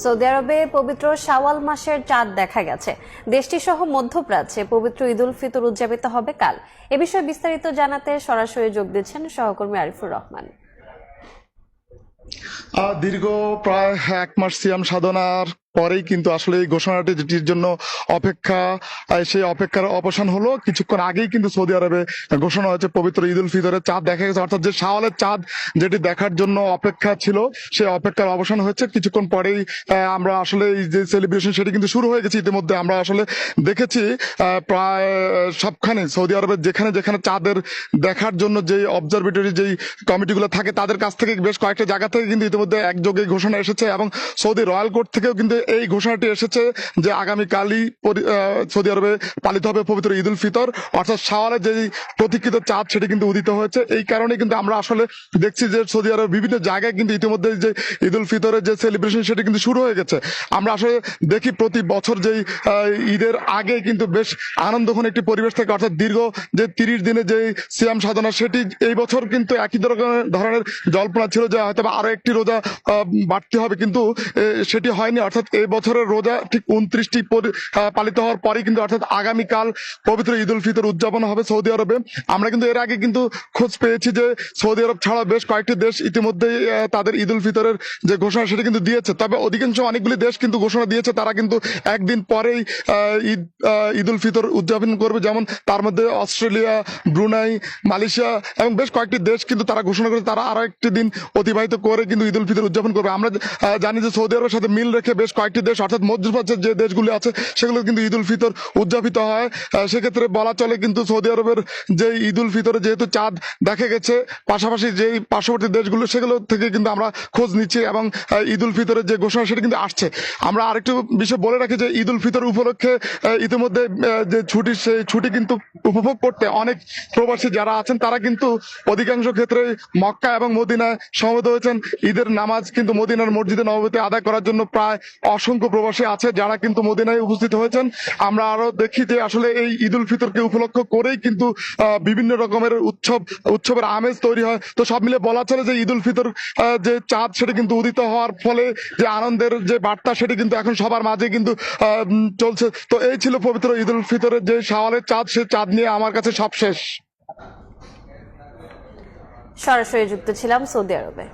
Saudi আরবে পবিত্র শাওয়াল মাসের চাঁদ দেখা গেছে। দেশটি সহ মধ্যপ্রাচ্যে পবিত্র ঈদ উল ফিতর উদযাপিত হবে কাল। এ বিষয়ে বিস্তারিত জানাতে সরাসরি যোগ দিচ্ছেন সহকর্মী আরিফুর রহমান। দীর্ঘ প্রায় 1 মাস সিয়াম সাধনার পরেই কিন্তু আসলে এই ঘোষণাটি যেটির জন্য অপেক্ষা, সেই অপেক্ষার অবসান হলো। কিছুক্ষণ আগেই কিন্তু সৌদি আরবে ঘোষণা হয়েছে পবিত্র ঈদ উল ফিতরের চাঁদ দেখা গেছে, অর্থাৎ যে শাওয়ালের চাঁদ যেটি দেখার জন্য অপেক্ষা ছিল সেই অপেক্ষার অবসান হয়েছে। কিছুক্ষণ পরেই আমরা আসলে এই যে সেলিব্রেশন সেটি কিন্তু শুরু হয়ে গেছে। ইতিমধ্যে আমরা আসলে দেখেছি প্রায় সবখানে সৌদি আরবের যেখানে যেখানে চাঁদের দেখার জন্য যে অবজারভেটরি যেই কমিটিগুলো থাকে তাদের কাছ থেকে বেশ কয়েকটা জায়গা থেকে কিন্তু ইতিমধ্যে একযোগে ঘোষণা এসেছে, এবং সৌদি রয়্যাল কোর্ট থেকেও কিন্তু এই ঘোষণাটি এসেছে যে আগামীকালই সৌদি আরবে পালিত হবে পবিত্র ঈদ উল ফিতর, অর্থাৎ শাওয়ালের যে প্রতীক্ষিত চাঁদ সেটি কিন্তু উদিত হয়েছে। এই কারণে কিন্তু আমরা আসলে দেখছি যে সৌদি আরবের বিভিন্ন জায়গায় কিন্তু ইতিমধ্যে যে ঈদ উল ফিতরের যে সেলিব্রেশন সেটি কিন্তু শুরু হয়ে গেছে। আমরা আসলে দেখি প্রতি বছর যেই ঈদের আগে কিন্তু বেশ আনন্দঘন একটি পরিবেশ থাকে, অর্থাৎ দীর্ঘ যে 30 দিনে যে সিয়াম সাধনা সেটি এই বছর কিন্তু একই ধরনের জল্পনা ছিল যে হয়তো আরো একটি রোজা বাড়তে হবে, কিন্তু সেটি হয়নি। অর্থাৎ এই বছরের রোজা ঠিক 29টি পালিত হওয়ার পরে কিন্তু অর্থাৎ আগামীকাল পবিত্র ঈদ উল ফিতর উদযাপন হবে সৌদি আরবে। আমরা কিন্তু এর আগে কিন্তু খোঁজ পেয়েছি যে সৌদি আরব ছাড়া বেশ কয়েকটি দেশ ইতিমধ্যেই তাদের ঈদ উল ফিতরের যে ঘোষণা সেটা কিন্তু দিয়েছে। তবে অধিকাংশ অনেকগুলি দেশ কিন্তু ঘোষণা দিয়েছে তারা কিন্তু একদিন পরেই ঈদ উল ফিতর উদযাপন করবে, যেমন তার মধ্যে অস্ট্রেলিয়া, ব্রুনাই, মালয়েশিয়া এবং বেশ কয়েকটি দেশ কিন্তু তারা ঘোষণা করেছে তারা আরো একটি দিন অতিবাহিত করে কিন্তু ঈদ উল ফিতর উদযাপন করবে। আমরা জানি যে সৌদি আরবের সাথে মিল রেখে বেশ কয়েকটি দেশ অর্থাৎ মধ্যপ্রাচ্যের যে দেশগুলি আছে সেগুলো কিন্তু ঈদ উল ফিতর উদযাপিত হয়। সেক্ষেত্রে বলা চলে কিন্তু সৌদি আরবের যে ঈদ উল ফিতরে যেহেতু চাঁদ দেখা গেছে, পাশাপাশি যে পার্শ্ববর্তী দেশগুলো সেগুলো থেকে কিন্তু আমরা খোঁজ নিচ্ছি এবং ঈদ উল ফিতরের যে ঘোষণা সেটা কিন্তু আসছে। আমরা আরেকটু বিষয় বলে রাখি যে ঈদ উল ফিতর উপলক্ষে ইতিমধ্যে যে ছুটি সেই ছুটি কিন্তু উপভোগ করতে অনেক প্রবাসী যারা আছেন তারা কিন্তু অধিকাংশ ক্ষেত্রে মক্কা এবং মদিনায় সমবেত হয়েছেন। ঈদের নামাজ কিন্তু মদিনার মসজিদে নববীতে আদায় করার জন্য প্রায় অসংখ্য প্রবাসী আছে যারা কিন্তু মদিনায় উপস্থিত হয়েছেন। আমরা আরো দেখি যে আসলে এই ঈদ উল ফিতরকে উপলক্ষ করেই কিন্তু বিভিন্ন রকমের উৎসবের আমেজ তৈরি হয়। তো সব মিলে বলা চলে যে ঈদ উল ফিতর যে চাঁদ সেটা কিন্তু উদিত হওয়ার ফলে যে আনন্দের যে বার্তা সেটি কিন্তু এখন সবার মাঝে কিন্তু চলছে। তো এই ছিল পবিত্র ঈদ উল ফিতরের যে শাওয়ালের চাঁদ, সেই চাঁদ নিয়ে আমার কাছে সব শেষ। সরাসরি যুক্ত ছিলাম সৌদি আরবে।